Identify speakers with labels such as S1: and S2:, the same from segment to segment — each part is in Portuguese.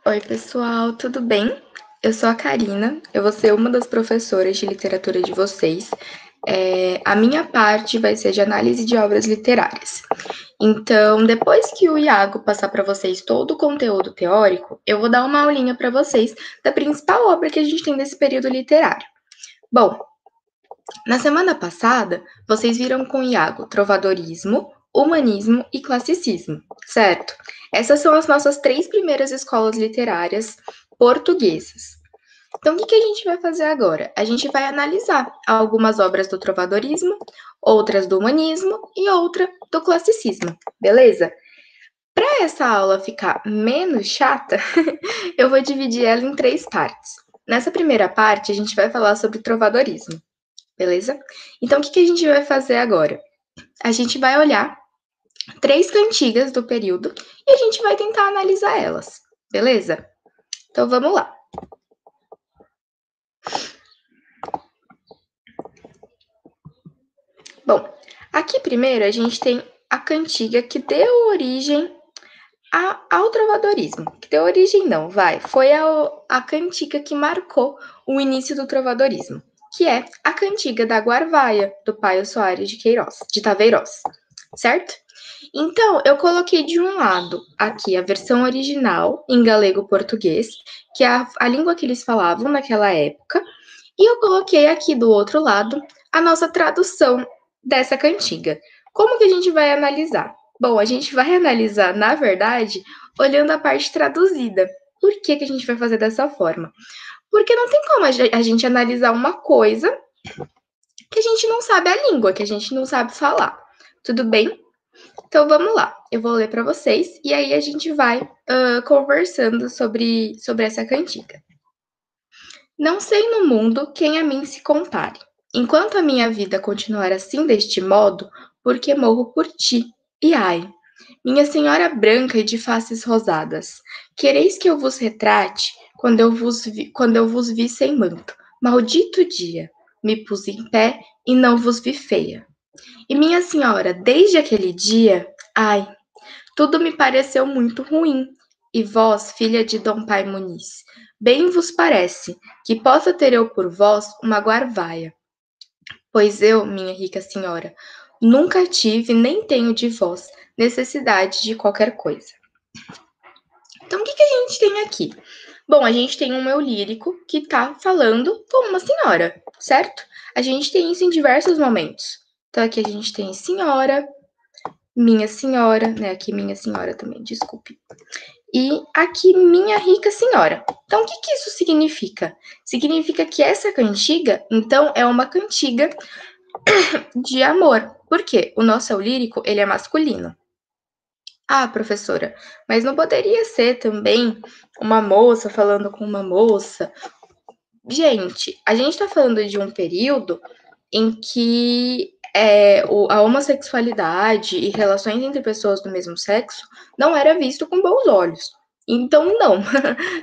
S1: Oi, pessoal, tudo bem? Eu sou a Karina, eu vou ser uma das professoras de literatura de vocês. A minha parte vai ser de análise de obras literárias. Então, depois que o Iago passar para vocês todo o conteúdo teórico, eu vou dar uma aulinha para vocês da principal obra que a gente tem desse período literário. Bom, na semana passada, vocês viram com o Iago trovadorismo, humanismo e classicismo, certo? Essas são as nossas 3 primeiras escolas literárias portuguesas. Então, o que a gente vai fazer agora? A gente vai analisar algumas obras do trovadorismo, outras do humanismo e outra do classicismo, beleza? Para essa aula ficar menos chata, eu vou dividir ela em 3 partes. Nessa primeira parte, a gente vai falar sobre trovadorismo, beleza? Então, o que a gente vai fazer agora? A gente vai olhar 3 cantigas do período e a gente vai tentar analisar elas, beleza? Então, vamos lá. Bom, aqui primeiro a gente tem a cantiga que deu origem ao trovadorismo. Que deu origem não, foi a cantiga que marcou o início do trovadorismo, que é a cantiga da Guarvaia, do Paio Soares de Taveiroz, certo? Então, eu coloquei de um lado aqui a versão original em galego-português, que é a língua que eles falavam naquela época, e eu coloquei aqui do outro lado a nossa tradução dessa cantiga. Como que a gente vai analisar? Bom, a gente vai analisar, na verdade, olhando a parte traduzida. Por que a gente vai fazer dessa forma? Porque não tem como a gente analisar uma coisa que a gente não sabe a língua, que a gente não sabe falar. Tudo bem? Então vamos lá, eu vou ler para vocês e aí a gente vai conversando sobre essa cantiga. Não sei no mundo quem a mim se compare. Enquanto a minha vida continuar assim deste modo, porque morro por ti. E ai, minha senhora branca e de faces rosadas, quereis que eu vos retrate quando eu vos vi sem manto? Maldito dia! Me pus em pé e não vos vi feia. E minha senhora, desde aquele dia, ai, tudo me pareceu muito ruim. E vós, filha de Dom Pai Muniz, bem vos parece que possa ter eu por vós uma guarvaia. Pois eu, minha rica senhora, nunca tive nem tenho de vós necessidade de qualquer coisa. Então, o que a gente tem aqui? Bom, a gente tem um eu lírico que está falando com uma senhora, certo? A gente tem isso em diversos momentos. Então, aqui a gente tem minha senhora, né? Aqui minha senhora também, desculpe. E aqui minha rica senhora. Então, o que isso significa? Significa que essa cantiga, então, é uma cantiga de amor. Por quê? O nosso eu lírico, ele é masculino. Ah, professora, mas não poderia ser também uma moça falando com uma moça? Gente, a gente está falando de um período em que a homossexualidade e relações entre pessoas do mesmo sexo não era visto com bons olhos. Então, não,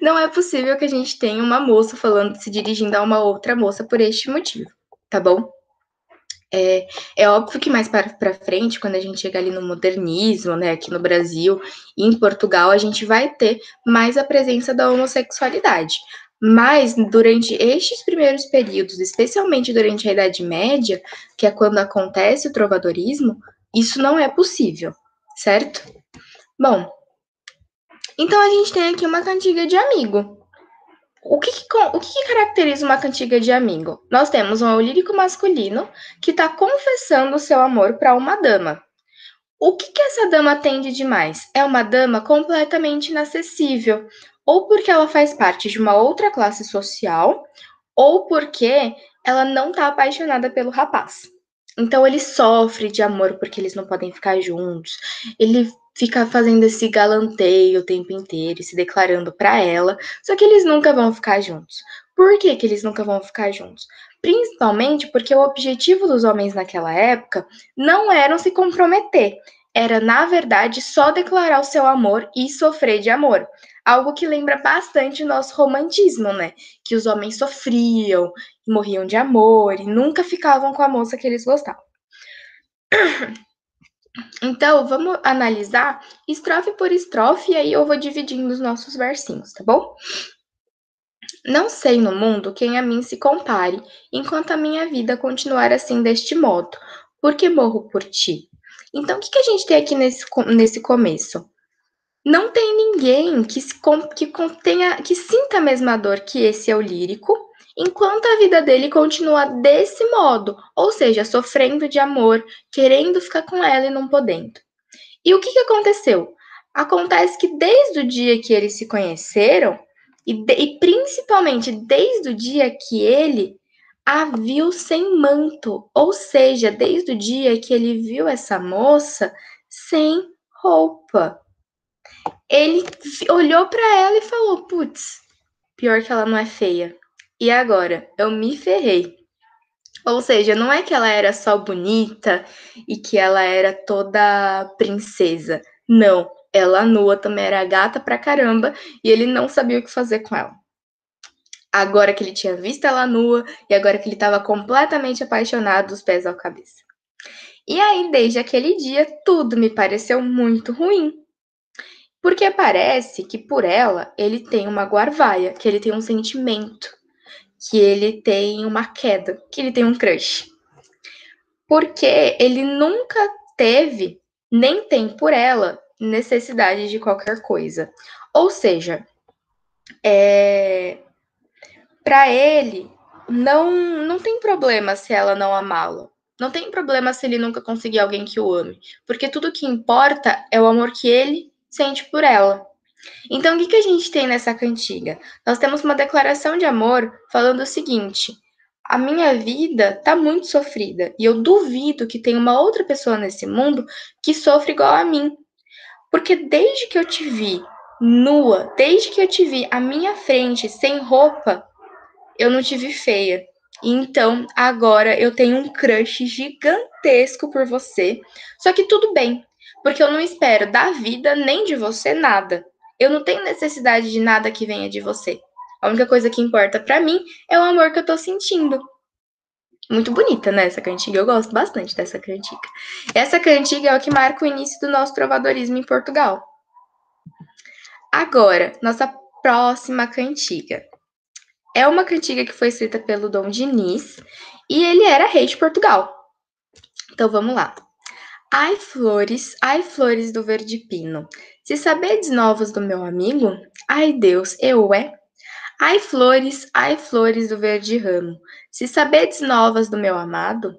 S1: não é possível que a gente tenha uma moça falando, se dirigindo a uma outra moça por este motivo, tá bom? É óbvio que mais para frente, quando a gente chega ali no modernismo, né, aqui no Brasil e em Portugal, a gente vai ter mais a presença da homossexualidade. Mas durante estes primeiros períodos, especialmente durante a Idade Média, que é quando acontece o trovadorismo, isso não é possível, certo? Bom, então a gente tem aqui uma cantiga de amigo. O que caracteriza uma cantiga de amigo? Nós temos um eu lírico masculino que está confessando o seu amor para uma dama. O que essa dama tem de demais? É uma dama completamente inacessível, ou porque ela faz parte de uma outra classe social, ou porque ela não está apaixonada pelo rapaz. Então ele sofre de amor porque eles não podem ficar juntos. Ele fica fazendo esse galanteio o tempo inteiro, se declarando para ela, só que eles nunca vão ficar juntos. Por que eles nunca vão ficar juntos? Principalmente porque o objetivo dos homens naquela época não era se comprometer, era, na verdade, só declarar o seu amor e sofrer de amor. Algo que lembra bastante o nosso romantismo, né? Que os homens sofriam, morriam de amor e nunca ficavam com a moça que eles gostavam. Então, vamos analisar estrofe por estrofe e aí eu vou dividindo os nossos versinhos, tá bom? Não sei no mundo quem a mim se compare, enquanto a minha vida continuar assim deste modo, porque morro por ti. Então, o que a gente tem aqui nesse começo? Não tem ninguém que sinta a mesma dor que esse eu lírico, enquanto a vida dele continua desse modo, ou seja, sofrendo de amor, querendo ficar com ela e não podendo. E o que aconteceu? Acontece que desde o dia que eles se conheceram, e principalmente desde o dia que ele a viu sem manto, ou seja, desde o dia que ele viu essa moça sem roupa. Ele olhou para ela e falou: Putz, pior que ela não é feia. E agora? Eu me ferrei. Ou seja, não é que ela era só bonita e que ela era toda princesa. Não, ela nua também era gata pra caramba e ele não sabia o que fazer com ela. Agora que ele tinha visto ela nua e agora que ele estava completamente apaixonado dos pés à cabeça. E aí, desde aquele dia, tudo me pareceu muito ruim. Porque parece que por ela ele tem uma guarvaia, que ele tem um sentimento, que ele tem uma queda, que ele tem um crush. Porque ele nunca teve, nem tem por ela, necessidade de qualquer coisa. Ou seja, para ele, não tem problema se ela não amá-lo. Não tem problema se ele nunca conseguir alguém que o ame. Porque tudo que importa é o amor que ele sente por ela. Então, o que a gente tem nessa cantiga? Nós temos uma declaração de amor falando o seguinte: a minha vida tá muito sofrida e eu duvido que tenha uma outra pessoa nesse mundo que sofre igual a mim. Porque desde que eu te vi nua, desde que eu te vi à minha frente sem roupa, eu não te vi feia. Então, agora eu tenho um crush gigantesco por você. Só que tudo bem, porque eu não espero da vida nem de você nada. Eu não tenho necessidade de nada que venha de você. A única coisa que importa pra mim é o amor que eu tô sentindo. Muito bonita, né, essa cantiga? Eu gosto bastante dessa cantiga. Essa cantiga é o que marca o início do nosso trovadorismo em Portugal. Agora, nossa próxima cantiga. É uma cantiga que foi escrita pelo Dom Diniz e ele era rei de Portugal. Então vamos lá. Ai flores do verde pino, se sabedes novos do meu amigo, ai Deus, eu é. Ai flores do verde ramo, se sabedes novas do meu amado,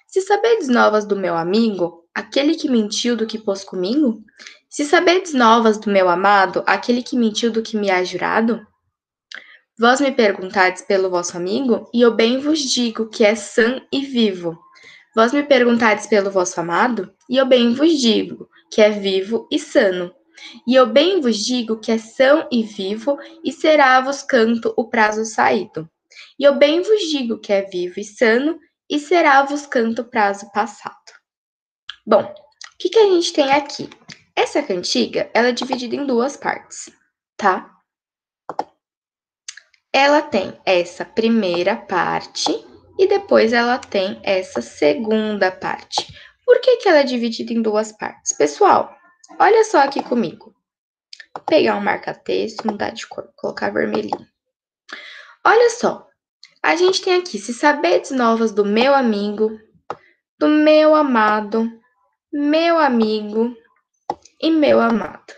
S1: se sabedes novas do meu amigo, aquele que mentiu do que pôs comigo, se sabedes novas do meu amado, aquele que mentiu do que me há jurado, vós me perguntardes pelo vosso amigo, e eu bem vos digo que é sã e vivo. Vós me perguntardes pelo vosso amado, e eu bem vos digo que é vivo e sano. E eu bem vos digo que é são e vivo, e será-vos canto o prazo saído. E eu bem vos digo que é vivo e sano, e será-vos canto o prazo passado. Bom, o que a gente tem aqui? Essa cantiga, ela é dividida em duas partes, tá? Ela tem essa primeira parte e depois ela tem essa segunda parte. Por que ela é dividida em duas partes? Pessoal, olha só aqui comigo. Vou pegar um marca-texto, mudar de cor, colocar vermelhinho. Olha só, a gente tem aqui, se sabedes novas do meu amigo, do meu amado, meu amigo e meu amado.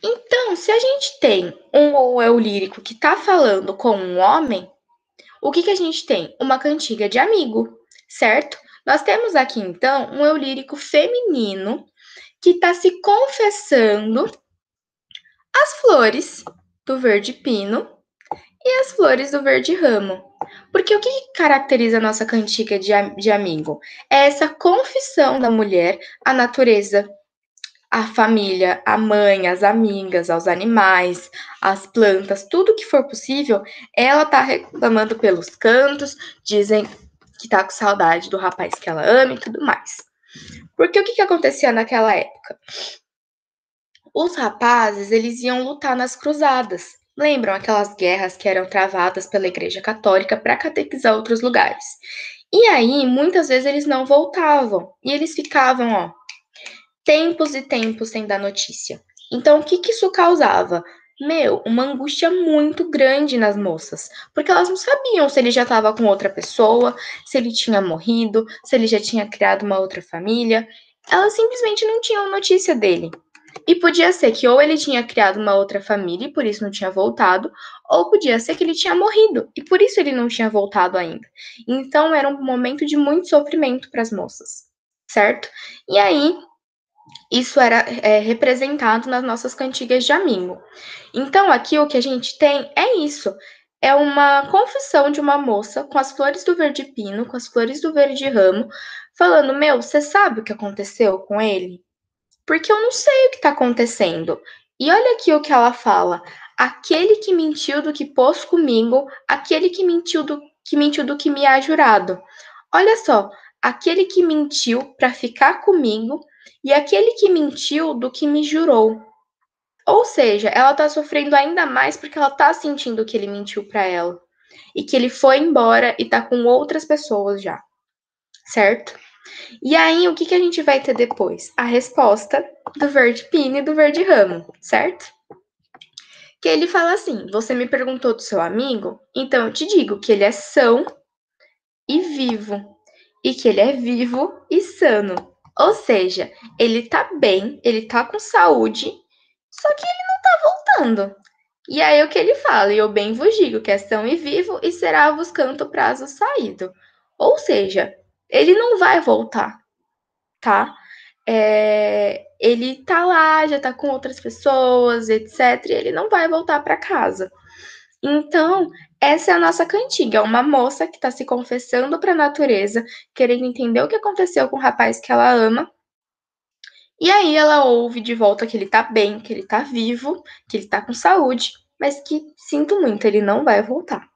S1: Então, se a gente tem um eu lírico que tá falando com um homem, o que a gente tem? Uma cantiga de amigo, certo? Nós temos aqui, então, um eu lírico feminino que está se confessando as flores do verde pino e as flores do verde ramo. Porque o que caracteriza a nossa cantiga de amigo? É essa confissão da mulher à natureza, à família, à mãe, às amigas, aos animais, às plantas, tudo que for possível, ela tá reclamando pelos cantos, dizem que tá com saudade do rapaz que ela ama e tudo mais. Porque o que acontecia naquela época? Os rapazes, eles iam lutar nas cruzadas. Lembram aquelas guerras que eram travadas pela Igreja Católica para catequizar outros lugares? E aí, muitas vezes eles não voltavam e eles ficavam, ó, tempos e tempos sem dar notícia. Então, o que que isso causava? Uma angústia muito grande nas moças, porque elas não sabiam se ele já estava com outra pessoa, se ele tinha morrido, se ele já tinha criado uma outra família. Elas simplesmente não tinham notícia dele. E podia ser que ou ele tinha criado uma outra família e por isso não tinha voltado, ou podia ser que ele tinha morrido e por isso ele não tinha voltado ainda. Então era um momento de muito sofrimento para as moças, certo? E aí isso era representado nas nossas cantigas de amigo. Então, aqui o que a gente tem é isso. É uma confissão de uma moça com as flores do verde pino, com as flores do verde ramo, falando: Meu, você sabe o que aconteceu com ele? Porque eu não sei o que está acontecendo. E olha aqui o que ela fala: aquele que mentiu do que pôs comigo, aquele que mentiu do que me há jurado. Olha só, aquele que mentiu para ficar comigo e aquele que mentiu do que me jurou. Ou seja, ela tá sofrendo ainda mais porque ela tá sentindo que ele mentiu para ela e que ele foi embora e tá com outras pessoas já, certo? E aí, o que que a gente vai ter depois? A resposta do verde pino e do verde ramo, certo? Que ele fala assim: Você me perguntou do seu amigo, então eu te digo que ele é são e vivo, e que ele é vivo e sano. Ou seja, ele tá bem, ele tá com saúde, só que ele não tá voltando. E aí o que ele fala? E eu bem vos digo que é são e vivo, e será-vos canto prazo saído. Ou seja, ele não vai voltar, tá? Ele tá lá, já tá com outras pessoas, etc. E ele não vai voltar para casa. Então, essa é a nossa cantiga. É uma moça que está se confessando para a natureza, querendo entender o que aconteceu com o rapaz que ela ama. E aí ela ouve de volta que ele tá bem, que ele tá vivo, que ele tá com saúde, mas que, sinto muito, ele não vai voltar.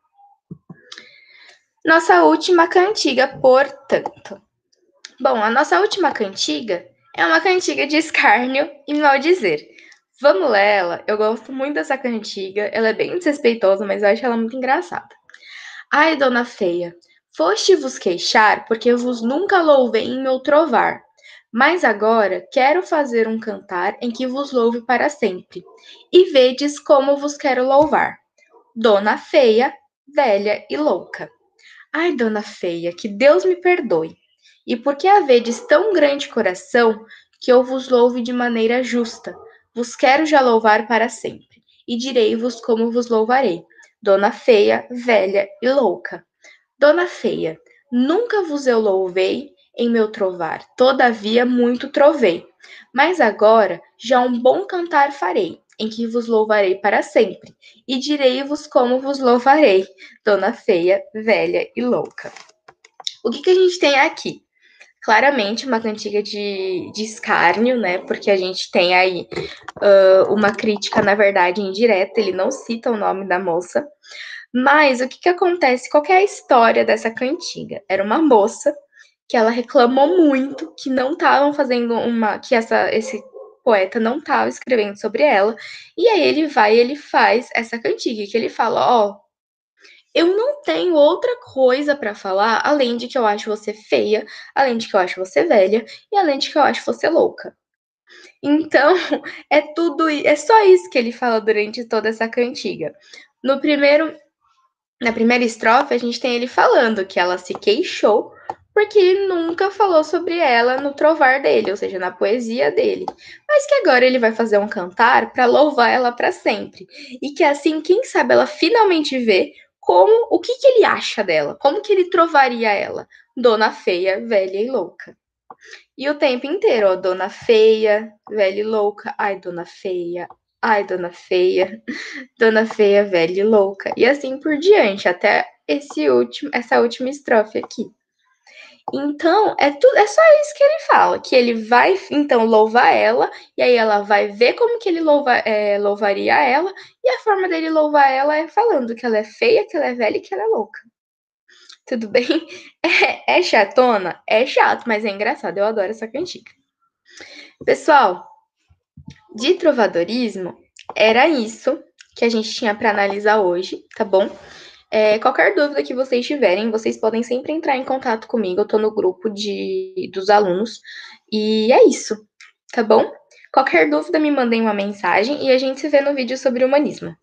S1: Nossa última cantiga, portanto. Bom, a nossa última cantiga é uma cantiga de escárnio e maldizer. Vamos ler ela. Eu gosto muito dessa cantiga. Ela é bem desrespeitosa, mas eu acho ela muito engraçada. Ai, dona feia, foste vos queixar, porque vos nunca louvei em meu trovar. Mas agora quero fazer um cantar em que vos louve para sempre. E vedes como vos quero louvar. Dona feia, velha e louca. Ai, dona feia, que Deus me perdoe. E porque havedes tão grande coração, que eu vos louve de maneira justa. Vos quero já louvar para sempre. E direi-vos como vos louvarei. Dona feia, velha e louca. Dona feia, nunca vos eu louvei em meu trovar, todavia muito trovei. Mas agora já um bom cantar farei, em que vos louvarei para sempre, e direi-vos como vos louvarei, dona feia, velha e louca. O que a gente tem aqui? Claramente uma cantiga de escárnio, né? Porque a gente tem aí uma crítica, na verdade, indireta, ele não cita o nome da moça, mas o que acontece? Qual que é a história dessa cantiga? Era uma moça que ela reclamou muito que não estavam fazendo que esse poeta não estava escrevendo sobre ela. E aí ele vai e ele faz essa cantiga que ele fala, ó, eu não tenho outra coisa para falar além de que eu acho você feia, além de que eu acho você velha e além de que eu acho você louca. Então, é só isso que ele fala durante toda essa cantiga. No primeiro Na primeira estrofe, a gente tem ele falando que ela se queixou porque ele nunca falou sobre ela no trovar dele, ou seja, na poesia dele. Mas que agora ele vai fazer um cantar para louvar ela para sempre. E que assim, quem sabe ela finalmente vê o que ele acha dela, como que ele trovaria ela, dona feia, velha e louca. E o tempo inteiro, ó, dona feia, velha e louca, ai, dona feia, dona feia, velha e louca. E assim por diante, até essa última estrofe aqui. Então, é só isso que ele fala, que ele vai, então, louvar ela, e aí ela vai ver como que ele louvaria ela, e a forma dele louvar ela é falando que ela é feia, que ela é velha e que ela é louca. Tudo bem? É chatona? É chato, mas é engraçado, eu adoro essa cantiga. Pessoal, de trovadorismo, era isso que a gente tinha para analisar hoje, tá bom? Qualquer dúvida que vocês tiverem, vocês podem sempre entrar em contato comigo. Eu tô no grupo dos alunos. E é isso, tá bom? Qualquer dúvida me mandem uma mensagem e a gente se vê no vídeo sobre humanismo.